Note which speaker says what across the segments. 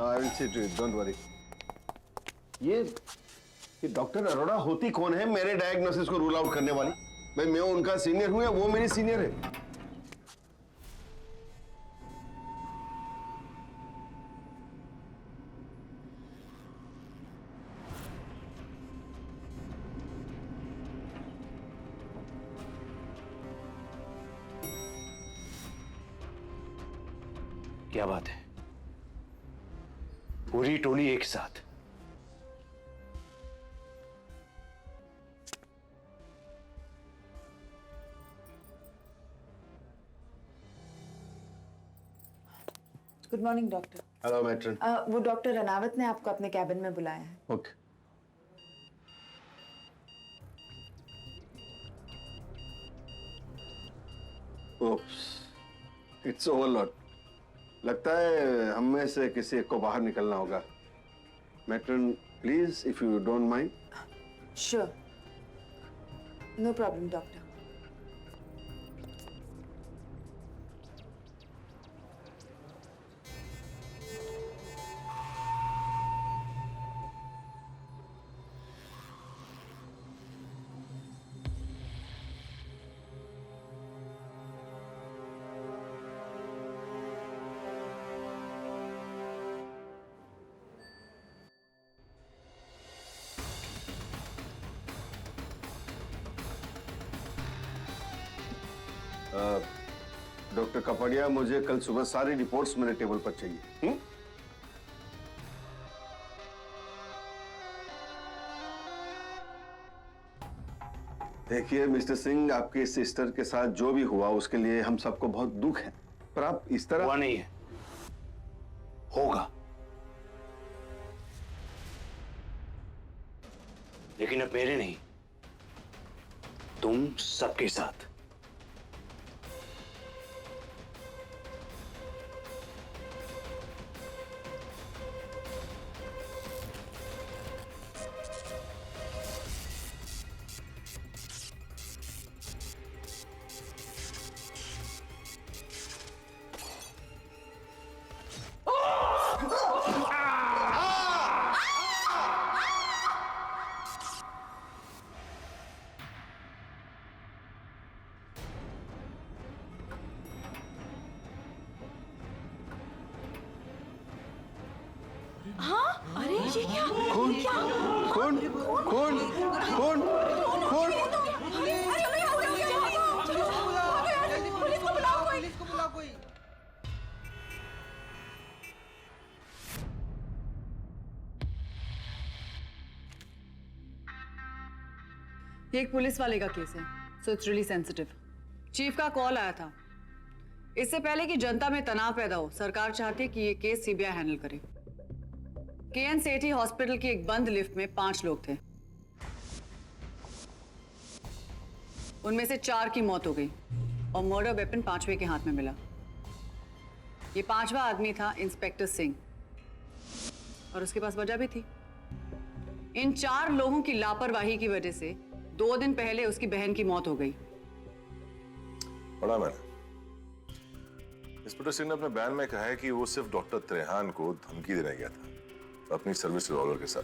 Speaker 1: I will see to it, don't worry. ये doctor Arora होती कौन है मेरे डायग्नोसिस को रूल आउट करने वाली? भाई मैं उनका सीनियर हूं या वो मेरी सीनियर है?
Speaker 2: क्या बात है, पूरी टोली एक साथ?
Speaker 3: Good morning doctor.
Speaker 1: Hello matron.
Speaker 3: वो डॉक्टर रनावत ने आपको अपने कैबिन में बुलाया है।
Speaker 1: ओके। Oops, it's overload. लगता है हम में से किसी एक को बाहर निकलना होगा। Matron please, if you don't mind.
Speaker 3: Sure, no problem doctor.
Speaker 1: Doctor Kapadia, मुझे कल सुबह सारी रिपोर्ट्स मेरे टेबल पर चाहिए। देखिए मिस्टर सिंह, आपकी सिस्टर के साथ जो भी हुआ उसके लिए हम सबको बहुत दुख है, पर आप इस तरह।
Speaker 2: हुआ नहीं है, होगा। लेकिन अब मेरे नहीं, तुम सबके साथ।
Speaker 3: अरे ये क्या?
Speaker 1: कौन कौन कौन कौन कौन?
Speaker 3: पुलिस को बुलाओ कोई।
Speaker 4: ये एक पुलिस वाले का केस है, so it's really sensitive. Chief का कॉल आया था। इससे पहले कि जनता में तनाव पैदा हो, सरकार चाहती है कि ये केस सीबीआई हैंडल करे। केएन सेठी हॉस्पिटल की एक बंद लिफ्ट में 5 लोग थे। उनमें से 4 की मौत हो गई और मर्डर वेपन 5वें के हाथ में मिला। ये 5वां आदमी था इंस्पेक्टर सिंह, और उसके पास वजह भी थी। इन 4 लोगों की लापरवाही की वजह से 2 दिन पहले उसकी बहन की मौत हो गई।
Speaker 5: पढ़ा मैंने। इंस्पेक्टर सिंह ने अपने बयान में कहा है कि वो सिर्फ डॉक्टर त्रेहान को धमकी देने गया था, अपनी सर्विस रिवॉल्वर के साथ।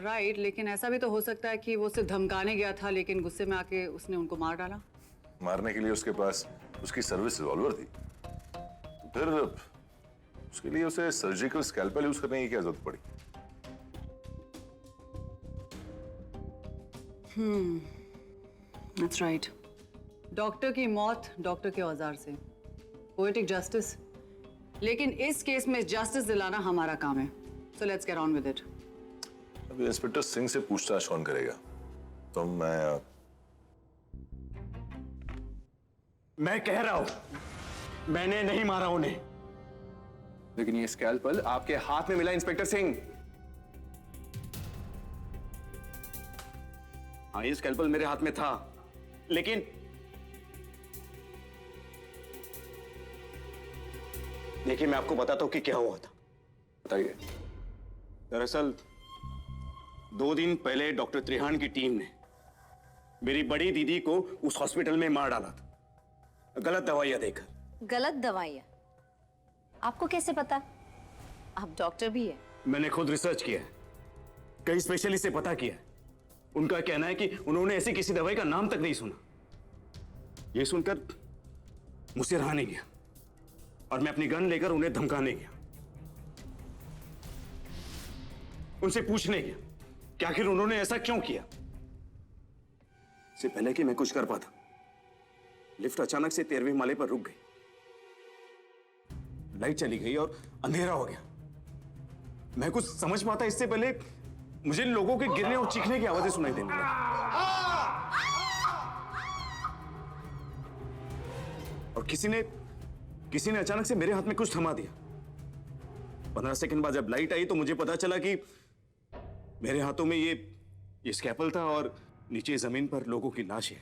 Speaker 4: राइट, लेकिन ऐसा भी तो हो सकता है कि वो सिर्फ धमकाने गया था, लेकिन गुस्से में आके उसने उनको मार डाला।
Speaker 5: मारने के लिए उसके पास उसकी सर्विस रिवॉल्वर थी, फिर उसके लिए उसे सर्जिकल स्कैल्पेल यूज करने की क्या जरूरत पड़ी?
Speaker 4: That's right. डॉक्टर की मौत डॉक्टर के औजार से, पोएटिक जस्टिस। लेकिन इस केस में जस्टिस दिलाना हमारा काम है, so let's get on with it.
Speaker 5: अभी इंस्पेक्टर सिंह से पूछताछ कौन करेगा? तो
Speaker 2: मैं कह रहा हूं, मैंने नहीं मारा उन्हें।
Speaker 6: लेकिन ये स्कैल्पल आपके हाथ में मिला इंस्पेक्टर सिंह।
Speaker 2: हाँ, ये स्कैल्पल मेरे हाथ में था, लेकिन देखिए मैं आपको बताता हूं कि क्या हुआ था।
Speaker 6: बताइए।
Speaker 2: दरअसल 2 दिन पहले डॉक्टर त्रेहान की टीम ने मेरी बड़ी दीदी को उस हॉस्पिटल में मार डाला था, गलत दवाइयां देकर।
Speaker 7: गलत दवाइयाँ? आपको कैसे पता? आप डॉक्टर भी है।
Speaker 2: मैंने खुद रिसर्च किया है, कई स्पेशलिस्ट से पता किया है। उनका कहना है कि उन्होंने ऐसी किसी दवाई का नाम तक नहीं सुना। यह सुनकर मुझसे रहा नहीं गया और मैं अपनी गन लेकर उन्हें धमकाने गया, उनसे पूछने गया कि आखिर उन्होंने ऐसा क्यों किया। इससे पहले कि मैं कुछ कर पाता, लिफ्ट अचानक से 13वें माले पर रुक गई, लाइट चली गई और अंधेरा हो गया। मैं कुछ समझ पाता इससे पहले मुझे लोगों के गिरने और चीखने की आवाजें सुनाई देने लगी। और किसी ने अचानक से मेरे हाथ में कुछ थमा दिया। 15 सेकंड बाद जब लाइट आई तो मुझे पता चला कि मेरे हाथों में ये स्कैपल था और नीचे जमीन पर लोगों की लाशें।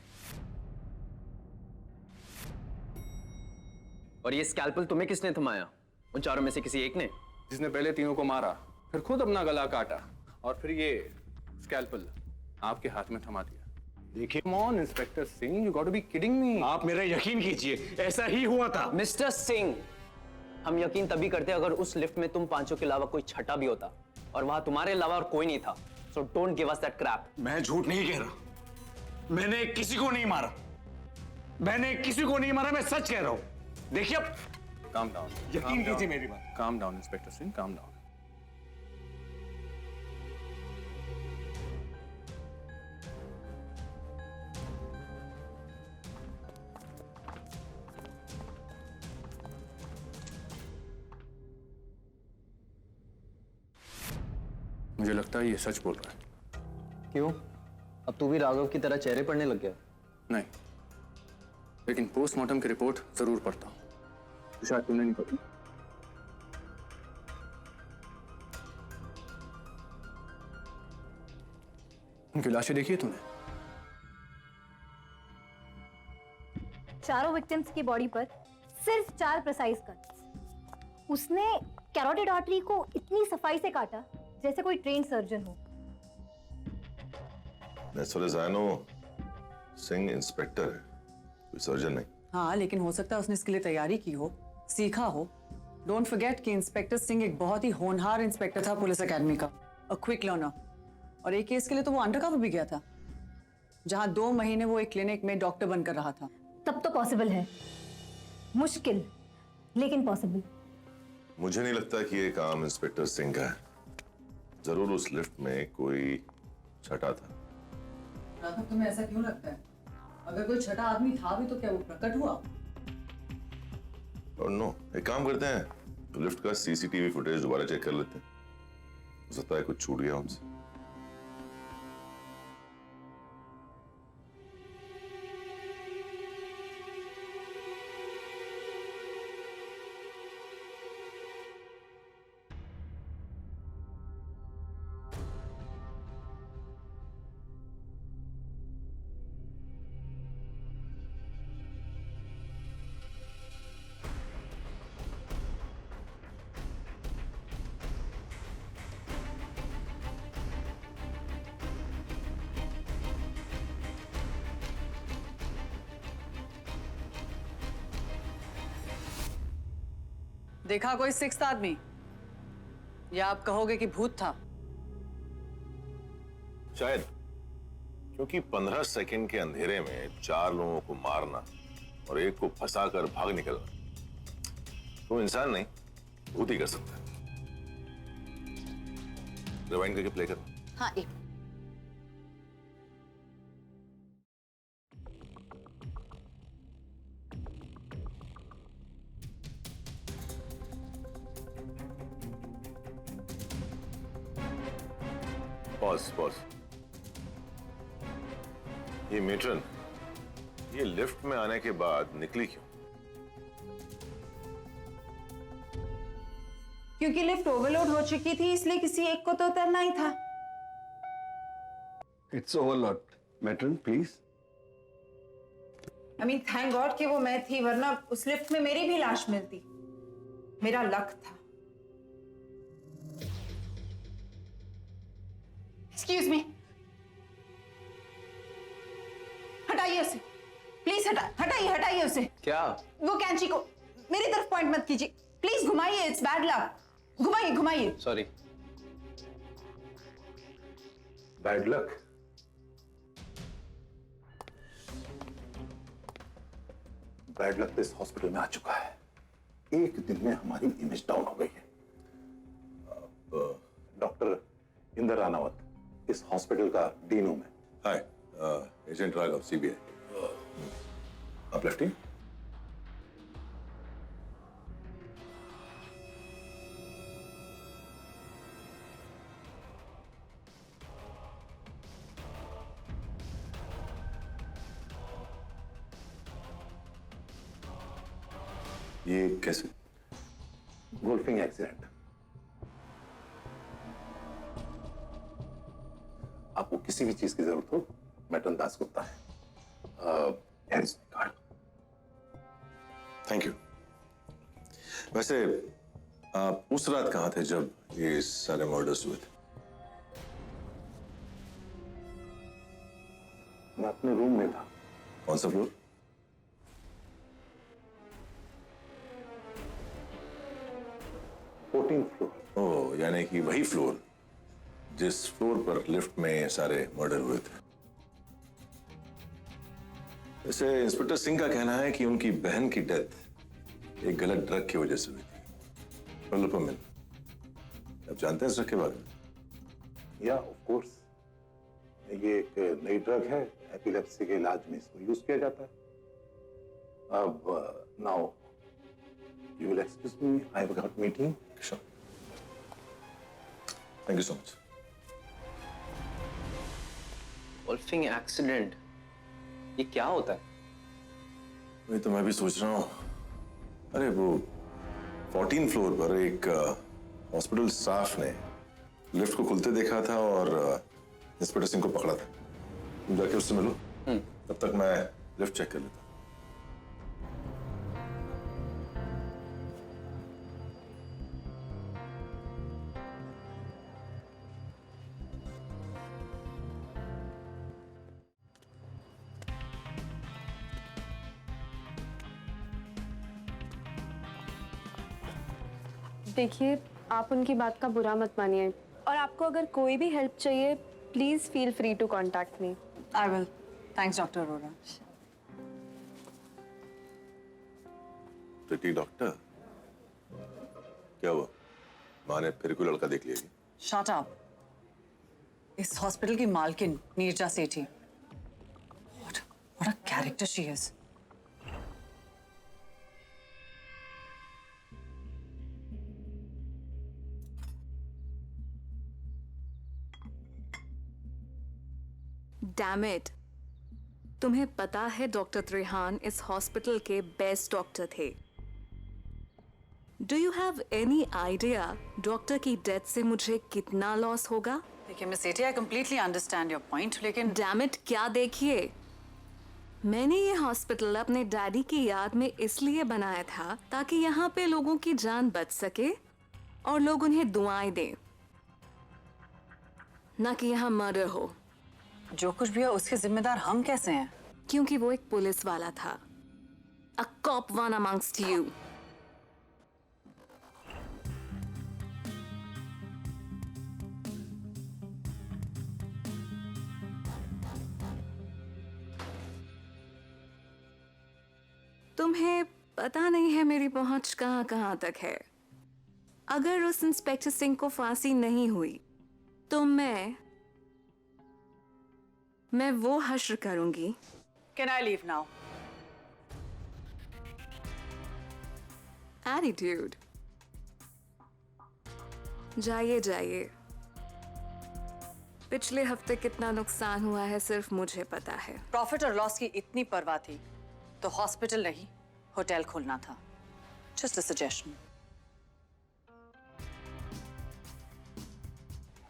Speaker 8: और ये स्कैल्पल तुम्हें किसने थमाया? उन चारों में से किसी एक ने?
Speaker 6: जिसने पहले तीनों को मारा, फिर खुद अपना गला काटा और फिर ये स्कैल्पल आपके हाथ में थमा दिया।
Speaker 2: देखिए,
Speaker 6: Come on, inspector Singh, you got to be kidding me.
Speaker 2: आप मेरा यकीन कीजिए, ऐसा ही हुआ था।
Speaker 8: मिस्टर सिंह, हम यकीन तभी करते अगर उस लिफ्ट में तुम पांचों के अलावा कोई छठा भी होता, और वहां तुम्हारे अलावा और कोई नहीं था। So don't give us that crap.
Speaker 2: मैं झूठ नहीं कह रहा, मैंने किसी को नहीं मारा, मैं सच कह रहा हूं। देखिए, अब
Speaker 6: Calm down.
Speaker 2: यकीन कीजिए मेरी बात।
Speaker 6: Calm down, inspector Singh, calm down. मुझे लगता है ये सच बोल रहा है।
Speaker 8: क्यों? अब तू भी राघव की तरह चेहरे पढ़ने लग गया?
Speaker 6: नहीं, लेकिन पोस्टमार्टम की रिपोर्ट जरूर पढ़ता हूं। तो शायद तुमने नहीं पढ़ी। उनकी लाशें देखी है तूने?
Speaker 7: चारों विक्टिम्स की बॉडी पर सिर्फ 4 प्रिसाइज कट्स। उसने कैरोटिड आर्टरी को इतनी सफाई से काटा जैसे कोई ट्रेन सर्जन हो।
Speaker 5: As far as I know, Singh inspector है, कोई सर्जन नहीं।
Speaker 4: हाँ, लेकिन हो सकता है उसने इसके लिए तैयारी की हो, सीखा हो। डोंट फॉरगेट कि इंस्पेक्टर सिंह एक बहुत ही होनहार इंस्पेक्टर था पुलिस एकेडमी का, अ क्विक लर्नर। और एक केस के लिए तो वो अंडरकवर भी गया था, जहां 2 महीने वो एक क्लिनिक में डॉक्टर बनकर रहा था।
Speaker 7: तब तो पॉसिबल है, मुश्किल लेकिन पॉसिबल।
Speaker 5: मुझे नहीं लगता कि ये काम इंस्पेक्टर सिंह का है। जरूर उस लिफ्ट में कोई छठा था।
Speaker 4: राघव, तुम्हें ऐसा क्यों लगता है? अगर कोई छठा आदमी था भी तो क्या वो प्रकट हुआ?
Speaker 5: और नो, एक काम करते हैं, तो लिफ्ट का सीसीटीवी फुटेज दोबारा चेक कर लेते हैं। हो सकता है कुछ छूट गया हमसे।
Speaker 4: देखा कोई 6th आदमी? या आप कहोगे कि भूत था?
Speaker 5: शायद, क्योंकि 15 सेकंड के अंधेरे में 4 लोगों को मारना और एक को फंसाकर भाग निकलना तो इंसान नहीं, भूत ही कर सकता है। रिवाइंड करके प्ले करो।
Speaker 7: हाँ, एक
Speaker 5: पॉज। ये मेट्रन, ये लिफ्ट में आने के बाद निकली क्यों?
Speaker 3: क्योंकि लिफ्ट ओवरलोड हो चुकी थी, इसलिए किसी एक को तो उतरना ही था।
Speaker 1: It's overload. Matron, please.
Speaker 3: I mean, thank God कि वो मैं थी, वरना उस लिफ्ट में मेरी भी लाश मिलती। मेरा लक था। Excuse me. हटाइए उसे, प्लीज हटाइए उसे।
Speaker 8: क्या?
Speaker 3: वो कैंची को मेरी तरफ पॉइंट मत कीजिए। प्लीज घुमाइए, इट्स बैड लक। घुमाइए घुमाइए।
Speaker 8: Sorry.
Speaker 5: Bad luck. Bad luck तो इस हॉस्पिटल में आ चुका है। एक दिन में हमारी इमेज डाउन हो गई है। डॉक्टर इंदर रानावत इस हॉस्पिटल का डीन हूं मैं। हाय, एजेंट राघव, सीबीआई। आप लेफ्टी? ये कैसे? Golfing accident. आपको किसी भी चीज की जरूरत हो, मैटन दास गुप्ता है। Thank you. वैसे आप उस रात कहां थे जब ये सारे मर्डर्स हुए थे? मैं अपने रूम में था। कौन सा फ्लोर? फ्लोर। ओह, यानी कि वही फ्लोर जिस फ्लोर पर लिफ्ट में सारे मर्डर हुए थे। वैसे इंस्पेक्टर सिंह का कहना है कि उनकी बहन की डेथ एक गलत ड्रग की वजह से हुई थी, प्रोलोपामिन। आप जानते हैं इस ड्रग के बारे में? या ऑफ कोर्स, ये एक नई ड्रग है। एपिलेप्सी के इलाज में इसको यूज किया जाता है। अब now you will excuse me, I have got meeting. Sure. Thank you so much.
Speaker 8: Golfing accident, ये क्या होता है?
Speaker 5: वही तो मैं भी सोच रहा हूँ। अरे वो 14 फ्लोर पर एक हॉस्पिटल स्टाफ ने लिफ्ट को खुलते देखा था और इंस्पेक्टर सिंह को पकड़ा था। तुम जाके उससे मिलो। तब तक मैं लिफ्ट चेक कर लेता हूँ।
Speaker 9: देखिए, आप उनकी बात का बुरा मत मानिए, और आपको अगर कोई भी हेल्प चाहिए, please feel free to contact me.
Speaker 4: I will. Thanks doctor Arora.
Speaker 5: Preeti doctor, क्या हुआ? माँ ने फिर कोई लड़का देख लिया क्या?
Speaker 4: Shut up. इस हॉस्पिटल की मालकिन Neerja Sethi, what a character she is.
Speaker 10: Damn it, तुम्हें पता है डॉक्टर त्रिहान इस हॉस्पिटल के बेस्ट डॉक्टर थे। Do you have any idea doctor की डेथ से मुझे कितना लॉस होगा?
Speaker 4: देखिए miss Sethi, I completely understand your point, लेकिन
Speaker 10: डैम इट, क्या देखिए, मैंने ये हॉस्पिटल अपने डैडी की याद में इसलिए बनाया था ताकि यहाँ पे लोगों की जान बच सके और लोग उन्हें दुआएं दें, ना कि यहाँ मर्डर हो।
Speaker 4: जो कुछ भी है उसके जिम्मेदार हम कैसे हैं?
Speaker 10: क्योंकि वो एक पुलिस वाला था। A cop one amongst you. तुम्हें पता नहीं है मेरी पहुंच कहां कहां तक है। अगर उस इंस्पेक्टर सिंह को फांसी नहीं हुई तो मैं वो हश्र करूंगी।
Speaker 4: Can I leave now?
Speaker 10: Attitude. जाइए जाइए। पिछले हफ्ते कितना नुकसान हुआ है सिर्फ मुझे पता है।
Speaker 4: प्रॉफिट और लॉस की इतनी परवाह थी तो हॉस्पिटल नहीं, होटल खोलना था। Just a suggestion.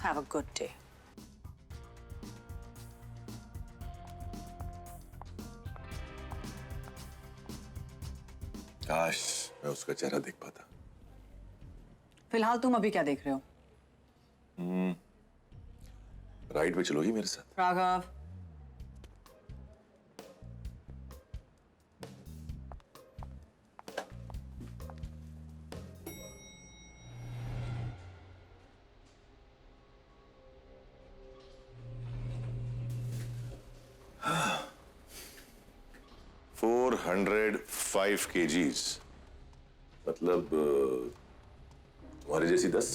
Speaker 4: Have a good day.
Speaker 5: काश मैं उसका चेहरा देख पाता।
Speaker 4: फिलहाल तुम अभी क्या देख रहे हो?
Speaker 5: राइड पे चलोगी मेरे साथ?
Speaker 4: राघव,
Speaker 5: 405 kgs, मतलब तुम्हारी जैसी 10।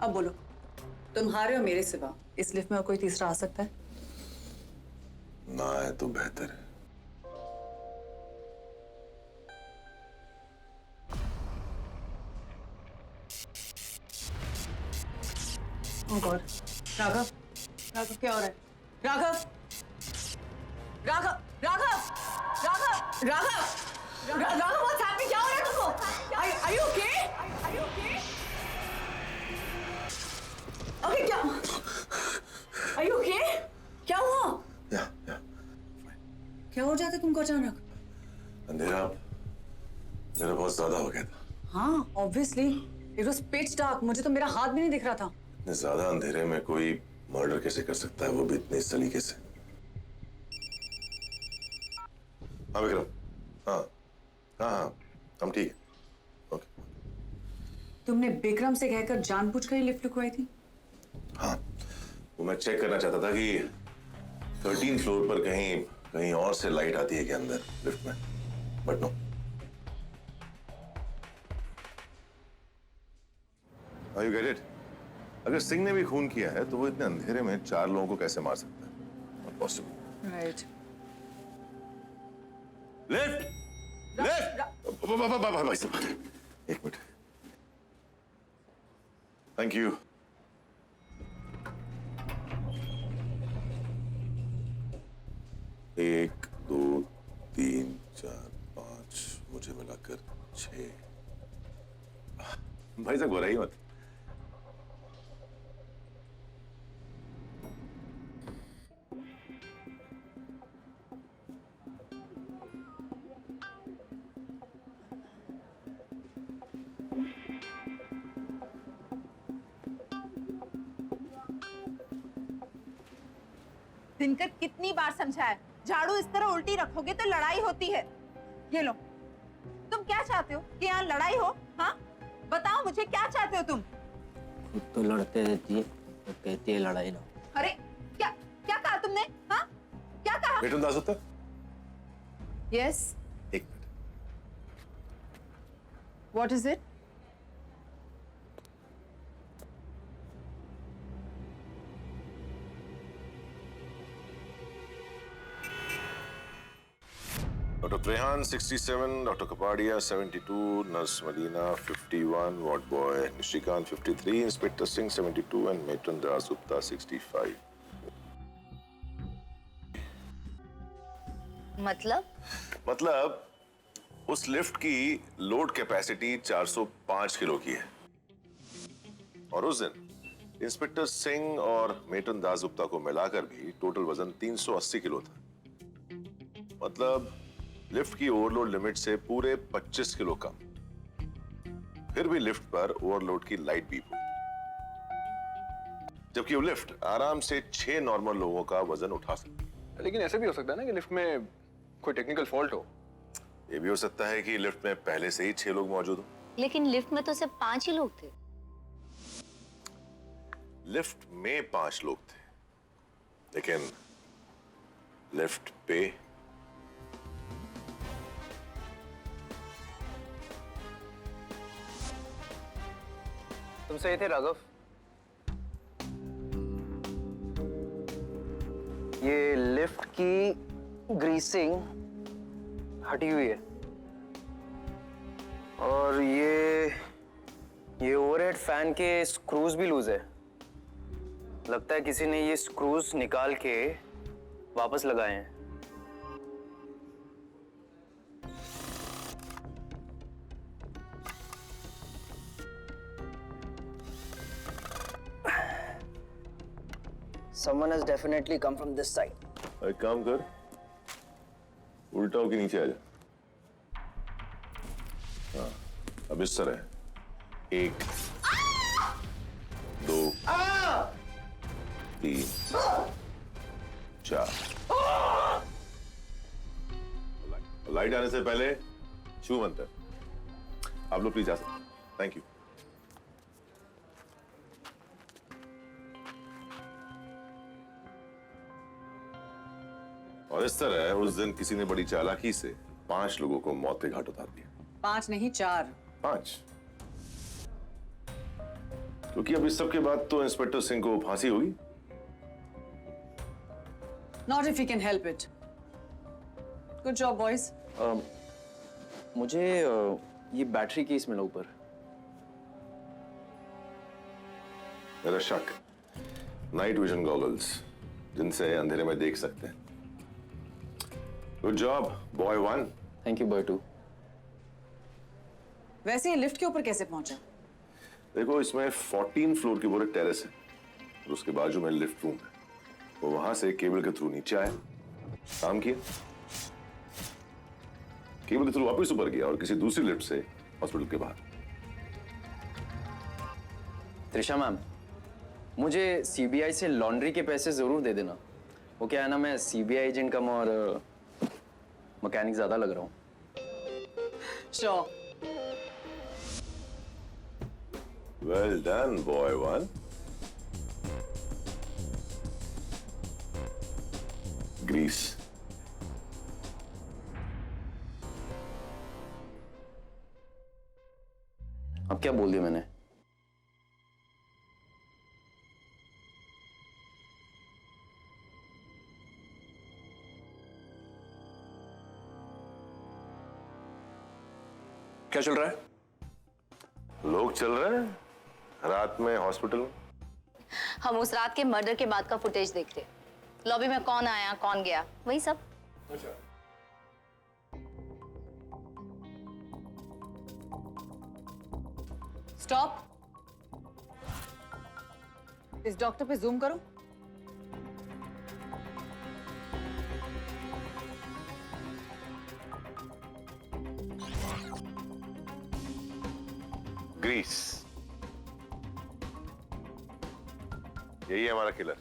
Speaker 4: अब बोलो, तुम्हारे और मेरे सिवा इस लिफ्ट में और कोई तीसरा आ सकता है?
Speaker 5: ना है तो बेहतर है।
Speaker 4: Oh God. राघव, राघव क्या हो रहा है? Raghav, Raghav, Raghav, Raghav, Raghav, Raghav, what's happening? क्या हो रहा है तुमको? Are you okay? Are you okay? Okay, क्या? Are you okay? क्या हुआ?
Speaker 5: या
Speaker 4: क्या हो जाता तुमको अचानक?
Speaker 5: अंधेरा मेरा बहुत ज्यादा हो गया था।
Speaker 4: हाँ, obviously. It was pitch dark. मुझे तो मेरा हाथ भी नहीं दिख रहा था।
Speaker 5: इतने ज्यादा अंधेरे में कोई मर्डर कैसे कर सकता है, वो भी इतने इस तरीके से। हाँ विक्रम, हाँ हाँ हाँ, हम ठीक है। ओके।
Speaker 4: तुमने विक्रम से कहकर जानबूझकर ही लिफ्ट रुकवाई थी?
Speaker 5: हाँ, वो मैं चेक करना चाहता था कि 13 फ्लोर पर कहीं कहीं और से लाइट आती है क्या अंदर लिफ्ट में, but no. You get it? अगर सिंह ने भी खून किया है तो वो इतने अंधेरे में 4 लोगों को कैसे मार सकता है? Not possible.
Speaker 4: राइट।
Speaker 5: लिफ्ट भाई साहब, एक मिनट। Thank you. एक, 2, 3, 4, 5, मुझे मिलाकर 6। भाई साहब घबराइए मत।
Speaker 3: दिनकर कितनी बार समझाया, झाड़ू इस तरह उल्टी रखोगे तो लड़ाई होती है। ये लो, तुम क्या चाहते हो कि यहाँ लड़ाई हो? हाँ बताओ मुझे, क्या चाहते हो तुम?
Speaker 8: खुद तो लड़ते रहती है तो कहती है लड़ाई ना।
Speaker 3: अरे क्या क्या कहा तुमने? हाँ क्या कहा?
Speaker 5: मेटन दासगुप्ता,
Speaker 3: यस,
Speaker 5: एक minute.
Speaker 3: What is it?
Speaker 5: Dr. Trehan 67, Dr. Kapadia 72, Nurse Malina 51, Ward Boy Nishikant 53, Inspector Singh 72 and Matron Dasgupta 65. मतलब उस लिफ्ट की लोड कैपेसिटी 405 किलो की है और उस दिन इंस्पेक्टर सिंह और मेटन दासगुप्ता को मिलाकर भी टोटल वजन 380 किलो था। मतलब लिफ्ट की ओवरलोड लिमिट से पूरे 25 किलो कम। फिर भी लिफ्ट पर ओवरलोड की लाइट बीप हुई, जबकि वो लिफ्ट आराम से 6 नॉर्मल लोगों का वजन उठा सकती है।
Speaker 6: लेकिन ऐसे भी हो सकता है ना कि लिफ्ट में कोई टेक्निकल फॉल्ट हो।
Speaker 5: ये भी हो सकता है कि लिफ्ट में पहले से ही 6 लोग मौजूद हो।
Speaker 7: लेकिन लिफ्ट में तो सिर्फ 5 ही लोग थे।
Speaker 5: लिफ्ट में 5 लोग थे, लेकिन लिफ्ट पे
Speaker 8: तुम सही थे राघव। ये लिफ्ट की ग्रीसिंग हटी हुई है और ये ओवरहेड फैन के स्क्रूज भी लूज है। लगता है किसी ने ये स्क्रूज निकाल के वापस लगाए हैं। Someone has definitely come from this side.
Speaker 5: एक काम कर, उल्टा होके नीचे आ जा। हाँ, अब इस तरह 1, 2, 3, 4। लाइट आने से पहले शुभ मंत्र। आप लोग प्लीज जा सकते हैं। Thank you. और इस तरह उस दिन किसी ने बड़ी चालाकी से 5 लोगों को मौत के घाट उतार दिया।
Speaker 4: 5 नहीं 4।
Speaker 5: 5। क्योंकि अब इस सब के बाद तो इंस्पेक्टर सिंह को फांसी होगी।
Speaker 4: Not if you can help it. Good job, boys.
Speaker 8: मुझे ये बैटरी केस मिला ऊपर।
Speaker 5: मेरा शक नाइट विजन गॉगल्स जिनसे अंधेरे में देख सकते हैं। Good job boy 1।
Speaker 8: Thank you boy 2।
Speaker 4: वैसे ये लिफ्ट के ऊपर कैसे पहुंचा?
Speaker 5: देखो इसमें 14 फ्लोर की पूरे टेरेस है और उसके बाजू में लिफ्ट रूम है। वो वहां से केबल के थ्रू नीचे आया, काम किया, केबल के थ्रू वापस ऊपर गया और किसी दूसरी लिफ्ट से हॉस्पिटल के बाहर।
Speaker 8: त्रिशा मैम, मुझे सीबीआई से लॉन्ड्री के पैसे जरूर दे देना। वो क्या है ना, मैं सीबीआई एजेंट कम और मैकेनिक ज्यादा लग रहा हूँ।
Speaker 4: Sure.
Speaker 5: Well done boy 1। ग्रीस।
Speaker 8: अब क्या बोल दिया मैंने?
Speaker 6: क्या चल रहा है?
Speaker 5: लोग चल रहे हैं रात में हॉस्पिटल में।
Speaker 11: हम उस रात के मर्डर के बाद का फुटेज देख रहे। लॉबी में कौन आया कौन गया वही सब।
Speaker 6: अच्छा।
Speaker 4: Stop. इस डॉक्टर पे जूम करो।
Speaker 5: ग्रीस, यही है हमारा किलर।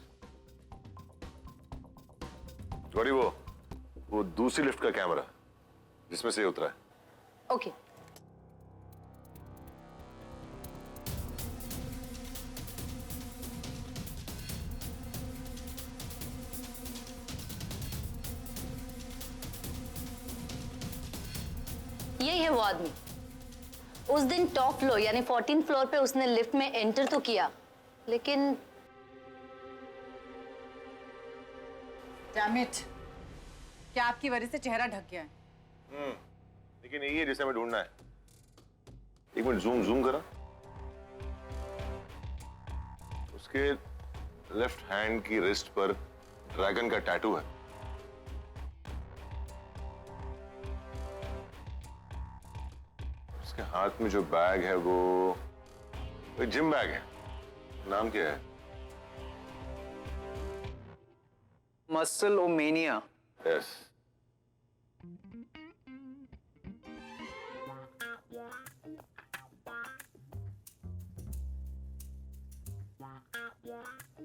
Speaker 5: गौरी वो दूसरी लिफ्ट का कैमरा जिसमें से ये उतरा है।
Speaker 11: ओके। यही है वो आदमी। उस दिन टॉप फ्लोर यानी 14 फ्लोर पे उसने लिफ्ट में एंटर तो किया, लेकिन
Speaker 4: Damn it. क्या आपकी वजह से चेहरा ढक गया है?
Speaker 5: लेकिन यही है जिसे हमें ढूंढना है। एक मिनट जूम करा। उसके लेफ्ट हैंड की रिस्ट पर ड्रैगन का टैटू है। उसके हाथ में जो बैग है वो जिम बैग है। नाम क्या है?
Speaker 8: मसल ओमेनिया।
Speaker 5: यस।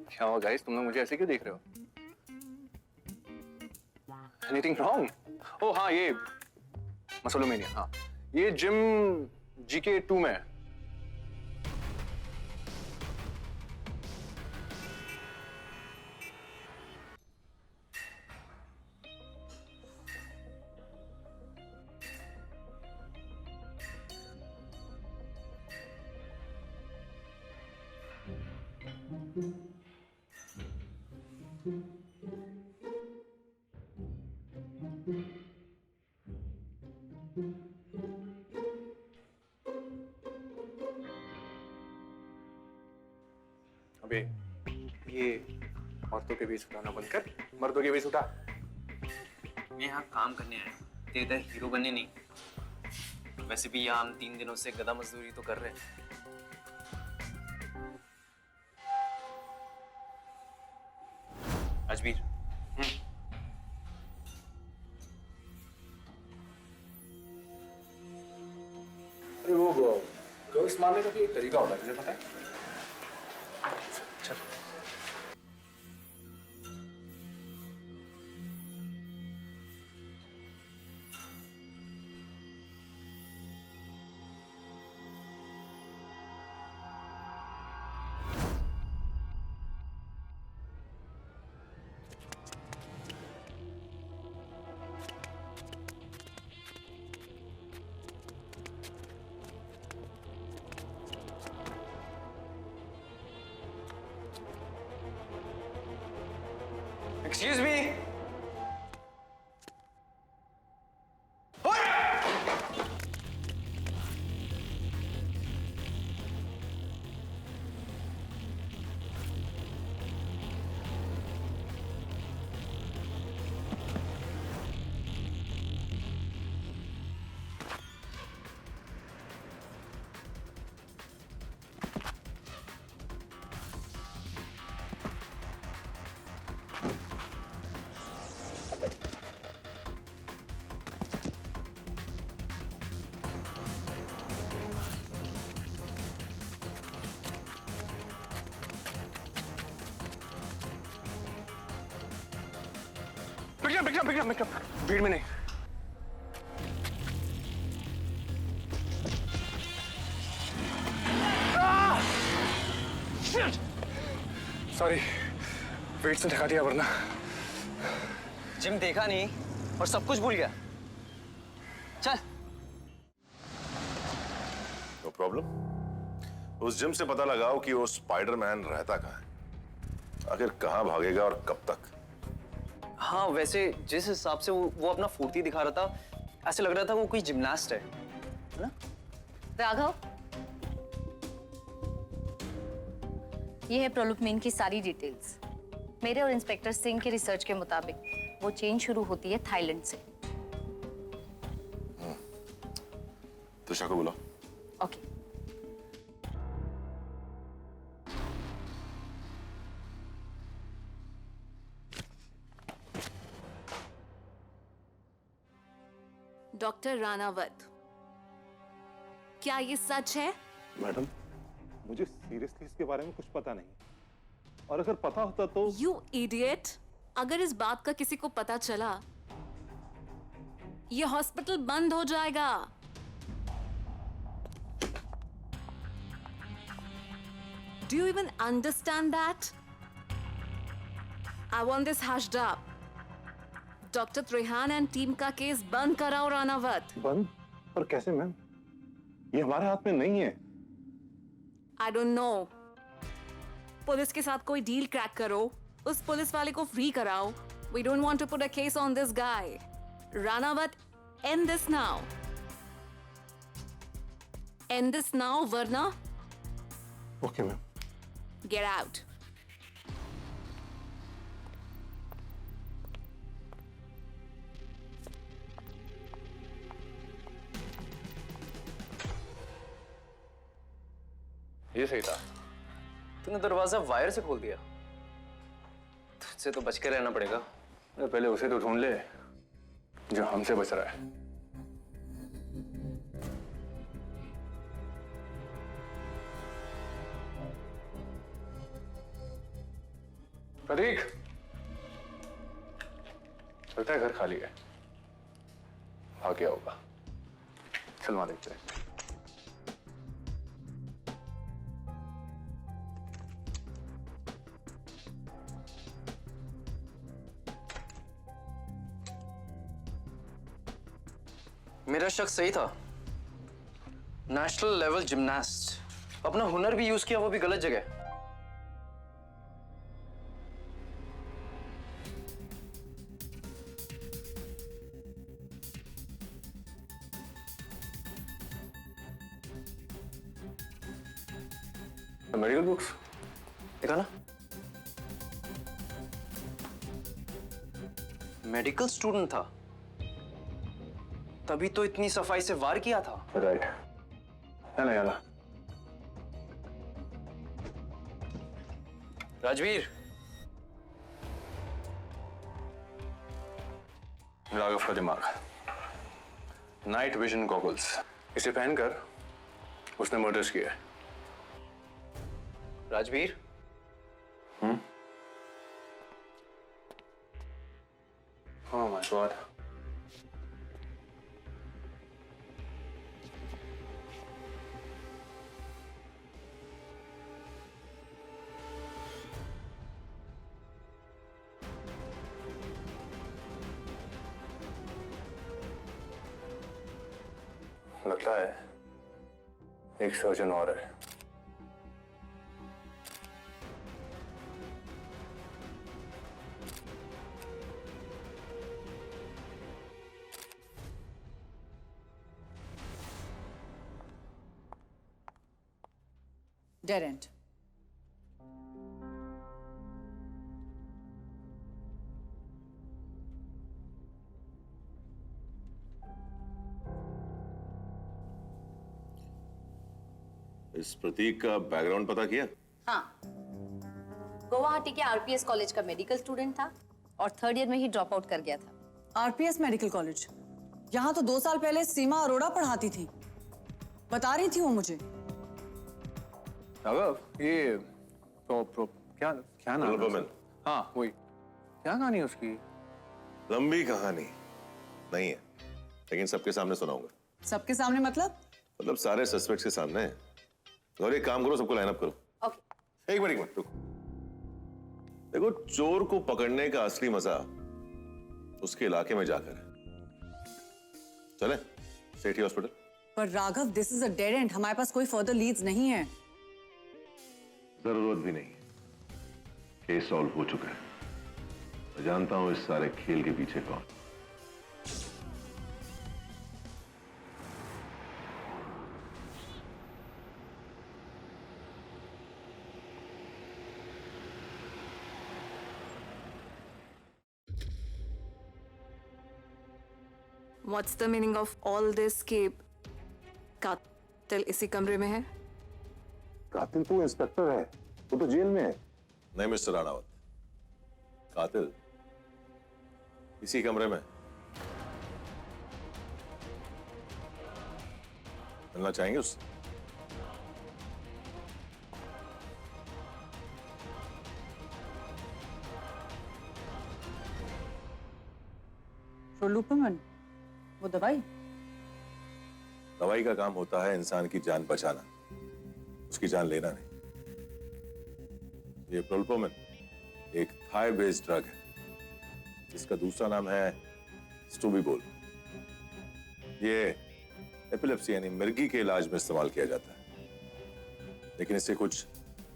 Speaker 6: क्या हुआ गाइस, तुम लोग मुझे ऐसे क्यों देख रहे हो? Anything wrong? ओ हाँ, ये मसलोमेनिया। हाँ, ये जिम जीके 2 में है। अबे ये औरतों के बीच उठाना बंद कर, मर्दों के बीच उठा।
Speaker 8: मैं यहाँ काम करने आया हूँ, तेरे इधर हीरो बनने नहीं। वैसे भी यहाँ हम 3 दिनों से गधा मजदूरी तो कर रहे हैं। अजमीर,
Speaker 6: अरे वो गर्ल्स मारने का भी एक तरीका होता है, तुझे पता है? चल।
Speaker 8: Excuse me. पिक अप भीड़ में नहीं। सॉरी, वेट से ढका दिया वरना। जिम देखा नहीं और सब कुछ भूल गया। चल।
Speaker 5: No problem. उस जिम से पता लगाओ कि वो स्पाइडरमैन रहता कहाँ है, आखिर कहाँ भागेगा और कब तक।
Speaker 8: हाँ, वैसे जिस हिसाब से वो अपना फुर्ती दिखा रहा था, ऐसे लग रहा था वो कोई जिमनास्ट है ना?
Speaker 11: राघव, ये है प्रॉब्लम मेन की सारी डिटेल्स। मेरे और इंस्पेक्टर सिंह के रिसर्च के मुताबिक वो चेन शुरू होती है थाईलैंड से।
Speaker 5: तुषा को बुलाओ।
Speaker 11: ओके।
Speaker 10: डॉक्टर रानावत, क्या ये सच है?
Speaker 12: मैडम, मुझे सीरियसली इसके बारे में कुछ पता नहीं, और अगर पता होता तो।
Speaker 10: You idiot! अगर इस बात का किसी को पता चला, ये हॉस्पिटल बंद हो जाएगा। Do you even understand that? I want this hushed up. Doctor Trihan and team का केस बंद कराओ रानावत।
Speaker 12: बंद? पर कैसे मैम? ये हमारे हाथ में नहीं है।
Speaker 10: I don't know. पुलिस के साथ कोई डील क्रैक करो, उस पुलिस वाले को फ्री कराओ। We don't want to put a case on this guy. Ranawat, and this now. And this now वरना।
Speaker 12: Okay ma'am.
Speaker 10: Get out.
Speaker 6: ये सही था।
Speaker 8: तूने दरवाजा वायर से खोल दिया। तुझसे तो बच के रहना पड़ेगा।
Speaker 6: पहले उसे तो ढूंढ ले जो हमसे बच रहा है। प्रतीक, लगता है घर खाली है, आ गया होगा। चल वहां देखते हैं।
Speaker 8: मेरा शक सही था। नेशनल लेवल जिमनास्ट, अपना हुनर भी यूज किया, वो भी गलत जगह।
Speaker 6: मेडिकल बुक्स
Speaker 8: देखा ना? मेडिकल स्टूडेंट था, तभी तो इतनी सफाई से वार किया था।
Speaker 6: राइट। याला याला।
Speaker 8: राजवीर,
Speaker 6: राघव का दिमाग, नाइट विजन गॉगल्स, इसे पहनकर उसने मर्डर्स किया है।
Speaker 8: Rajveer,
Speaker 6: oh my God. लगता है एक सर्जन और है।
Speaker 4: Dead and.
Speaker 5: इस प्रतीक का बैकग्राउंड पता किया?
Speaker 11: हाँ, गुवाहाटी के आरपीएस कॉलेज का मेडिकल स्टूडेंट था और 3rd ईयर में ही ड्रॉप आउट कर गया था।
Speaker 4: RPS medical college? यहाँ तो 2 साल पहले सीमा अरोड़ा पढ़ाती थी, बता रही थी वो मुझे।
Speaker 6: ये क्या क्या नाम है
Speaker 5: अनुपम।
Speaker 6: उसका? हाँ वही, क्या कहानी है उसकी?
Speaker 5: लंबी कहानी नहीं है, लेकिन सबके सामने सुनाऊंगा।
Speaker 4: सबके सामने मतलब
Speaker 5: सारे सस्पेक्ट्स के सामने। और एक काम करो, सबको लाइन अप करो।
Speaker 11: ओके।
Speaker 5: एक मिनट रुको। देखो, चोर को पकड़ने का असली मजा उसके इलाके में जाकर है। चले सेठी हॉस्पिटल।
Speaker 4: पर Raghav, this is a dead and. हमारे पास कोई फर्दर लीड्स नहीं है।
Speaker 5: जरूरत भी नहीं है, केस सॉल्व हो चुका है। मैं जानता हूं इस सारे खेल के पीछे कौन।
Speaker 10: What's the meaning of all this कि कातिल इसी कमरे में है?
Speaker 12: कातिल तो इंस्पेक्टर है, वो तो जेल में है।
Speaker 5: नहीं मिस्टर राणावत, कातिल इसी कमरे में। मिलना चाहेंगे उससे?
Speaker 4: प्रोलुपमन, वो दवाई?
Speaker 5: दवाई का काम होता है इंसान की जान बचाना, उसकी जान लेना नहीं। ये प्रोलुपमन एक थाई बेस्ड ड्रग है, जिसका दूसरा नाम है स्टूबिबोल। ये एपिलेप्सी यानी मिर्गी के इलाज में इस्तेमाल किया जाता है, लेकिन इससे कुछ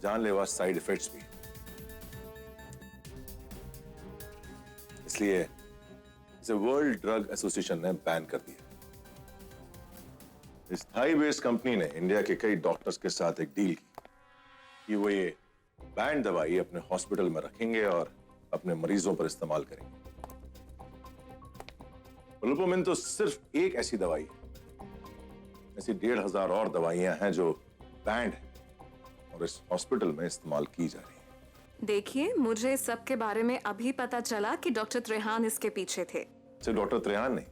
Speaker 5: जानलेवा साइड इफेक्ट्स भी हैं। इसलिए इसे वर्ल्ड ड्रग एसोसिएशन ने बैन कर दिया। इस थाई बेस्ड कंपनी ने इंडिया के कई डॉक्टर्स के साथ एक डील की कि वो ये बैंड दवाई अपने हॉस्पिटल में रखेंगे और अपने मरीजों पर इस्तेमाल करेंगे। प्रोलुपमिन तो सिर्फ एक ऐसी दवाई है, ऐसी 1,500 और दवाइयां हैं जो बैंड है और इस हॉस्पिटल में इस्तेमाल की जा रही है।
Speaker 10: देखिए, मुझे इस सब के बारे में अभी पता चला कि डॉक्टर त्रेहान इसके पीछे थे।
Speaker 5: सिर्फ डॉक्टर त्रेहान नहीं,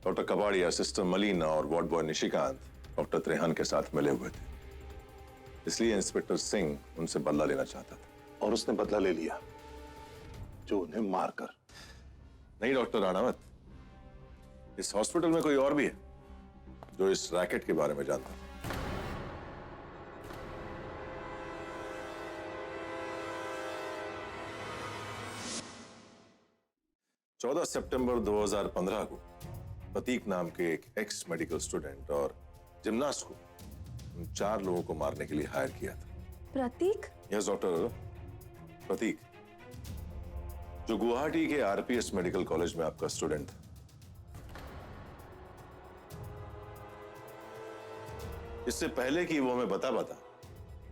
Speaker 5: डॉक्टर कबाड़िया, सिस्टर मलीना और ward boy Nishikant doctor Trehan के साथ मिले हुए थे। इसलिए इंस्पेक्टर सिंह उनसे बदला लेना चाहता था।
Speaker 12: और उसने बदला ले लिया, जो उन्हें मारकर।
Speaker 5: नहीं डॉक्टर राणावत, इस हॉस्पिटल में कोई और भी है जो इस रैकेट के बारे में जानता है। चौदह सितंबर 2015 को प्रतीक नाम के एक एक्स मेडिकल स्टूडेंट और जिमनास्ट को उन 4 लोगों को मारने के लिए हायर किया था।
Speaker 9: प्रतीक?
Speaker 5: यस डॉक्टर, प्रतीक, जो गुवाहाटी के आरपीएस मेडिकल कॉलेज में आपका स्टूडेंट था। इससे पहले कि वो हमें बता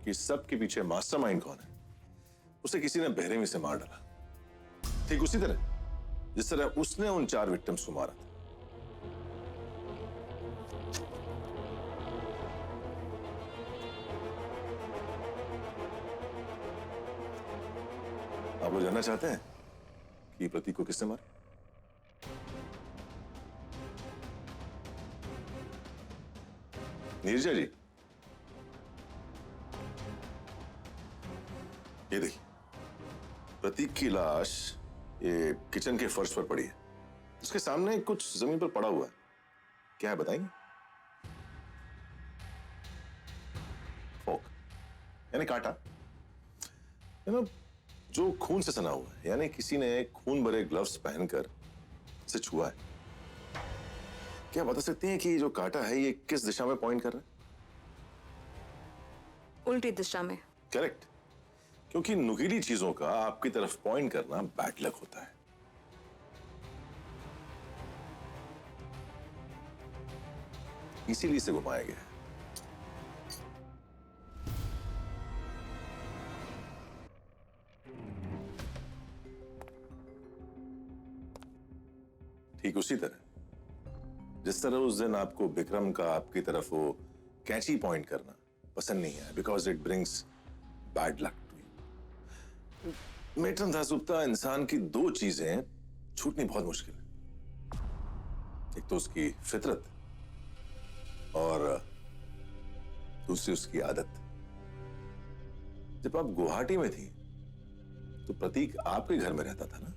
Speaker 5: कि सबके पीछे मास्टरमाइंड कौन है, उसे किसी ने बेरहमी से मार डाला, ठीक उसी तरह जिस तरह उसने उन 4 विक्टिम्स को मारा था। आप लोग जानना चाहते हैं कि प्रतीक को किसने मारा? नीरजा जी, ये देखिए, प्रतीक की लाश ये किचन के फर्श पर पड़ी है। उसके सामने कुछ जमीन पर पड़ा हुआ है, क्या है बताएंगे? फोक यानी कांटा, जो खून से सना हुआ है, यानी किसी ने खून भरे ग्लव्स पहनकर इसे छुआ है। क्या बता सकती हैं कि जो कांटा है ये किस दिशा में पॉइंट कर रहा है?
Speaker 10: उल्टी दिशा में।
Speaker 5: करेक्ट, क्योंकि नुकीली चीजों का आपकी तरफ पॉइंट करना बैड लक होता है। इसीलिए इसे घुमाया गया है। ठीक उसी तरह जिस तरह उस दिन आपको विक्रम का आपकी तरफ वो कैची पॉइंट करना पसंद नहीं आया, because it brings bad luck to you. Matron Dasgupta, इंसान की दो चीजें छूटनी बहुत मुश्किल है। एक तो उसकी फितरत और दूसरी उसकी आदत। जब आप गुवाहाटी में थी तो प्रतीक आपके घर में रहता था ना?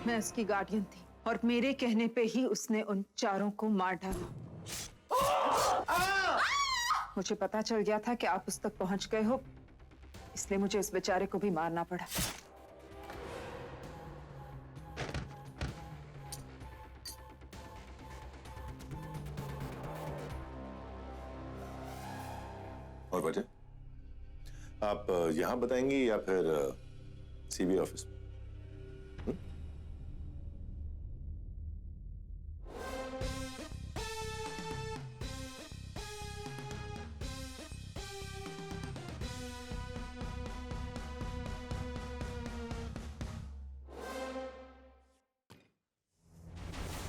Speaker 3: मैं उसकी गार्डियन थी और मेरे कहने पे ही उसने उन चारों को मार डाला। मुझे पता चल गया था कि आप उस तक पहुंच गए हो, इसलिए मुझे उस बेचारे को भी मारना पड़ा।
Speaker 5: और वजह आप यहां बताएंगी या फिर सीबीआई ऑफिस में?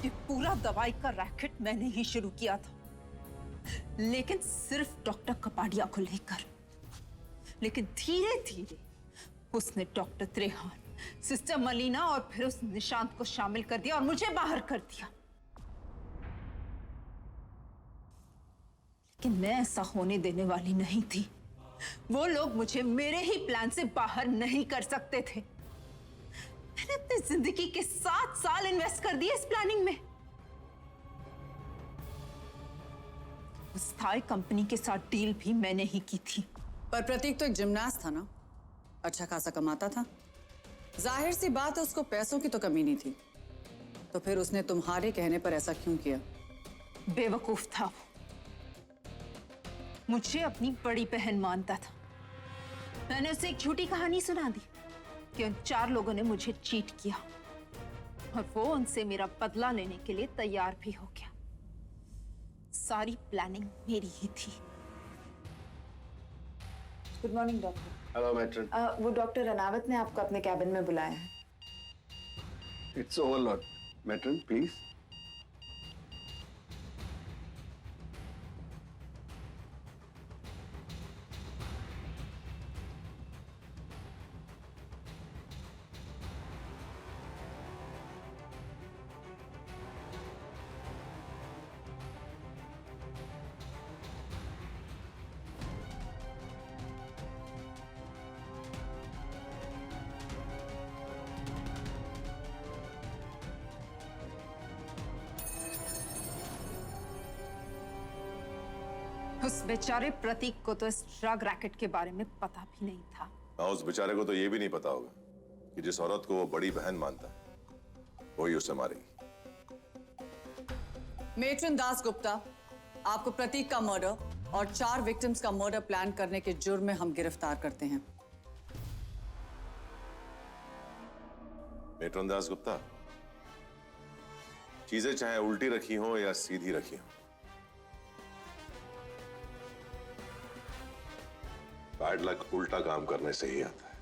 Speaker 3: ये पूरा दवाई का रैकेट मैंने ही शुरू किया था, लेकिन सिर्फ डॉक्टर कपाडिया को लेकर। लेकिन धीरे धीरे उसने डॉक्टर त्रेहान, सिस्टर मलीना और फिर उस निशांत को शामिल कर दिया और मुझे बाहर कर दिया। लेकिन मैं ऐसा होने देने वाली नहीं थी। वो लोग मुझे मेरे ही प्लान से बाहर नहीं कर सकते थे। मैंने अपनी जिंदगी के 7 साल इन्वेस्ट कर दिए इस प्लानिंग में। उस थाई कंपनी के साथ डील भी मैंने ही की थी।
Speaker 4: पर प्रतीक तो एक जिमनास्ट था ना, अच्छा खासा कमाता था। जाहिर सी बात है उसको पैसों की तो कमी नहीं थी, तो फिर उसने तुम्हारे कहने पर ऐसा क्यों किया?
Speaker 3: बेवकूफ था वो, मुझे अपनी बड़ी बहन मानता था। मैंने उसे एक झूठी कहानी सुना दी कि उन 4 लोगों ने मुझे चीट किया और वो उनसे मेरा बदला लेने के लिए तैयार भी हो गया। सारी प्लानिंग मेरी ही थी।
Speaker 13: Good morning doctor.
Speaker 1: Hello matron.
Speaker 13: वो डॉक्टर रनावत ने आपको अपने कैबिन में बुलाया है।
Speaker 1: It's Overlord. Matron please.
Speaker 3: उस बेचारे प्रतीक को तो इस ड्रग रैकेट के बारे में पता भी नहीं था।
Speaker 5: हाँ, उस बेचारे को तो ये भी नहीं पता होगा कि जिस औरत को वो बड़ी बहन मानता है वही उसे मारेगी।
Speaker 4: मेट्रन दासगुप्ता, आपको प्रतीक का मर्डर और 4 विक्टिम्स का मर्डर प्लान करने के जुर्म में हम गिरफ्तार करते हैं।
Speaker 5: मेट्रन दासगुप्ता, चीजें चाहे उल्टी रखी हो या सीधी रखी हो, बैड लक उल्टा काम करने से ही आता है।